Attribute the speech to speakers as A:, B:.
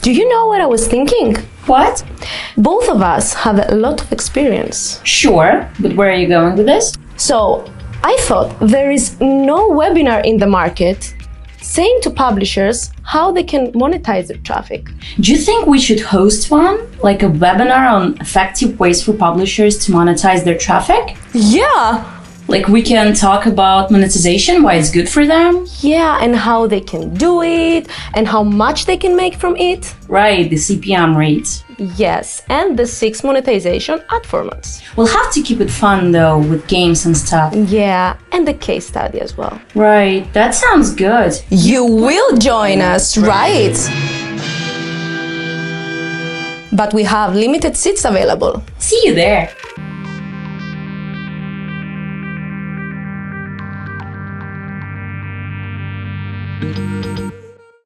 A: Do you know what I was thinking?
B: What?
A: Both of us have a lot of experience.
B: Sure, but where are you going with this?
A: So I thought there is no webinar in the market saying to publishers how they can monetize their traffic.
B: Do you think we should host one? Like a webinar on effective ways for publishers to monetize their traffic?
A: Yeah!
B: Like we can talk about monetization, why it's good for them?
A: Yeah, and how they can do it, and how much they can make from it.
B: Right, the CPM rates.
A: Yes, and the 6 monetization ad formats.
B: We'll have to keep it fun though, with games and stuff.
A: Yeah, and the case study as well.
B: Right, that sounds good.
A: You will join us, right? But we have limited seats available.
B: See you there.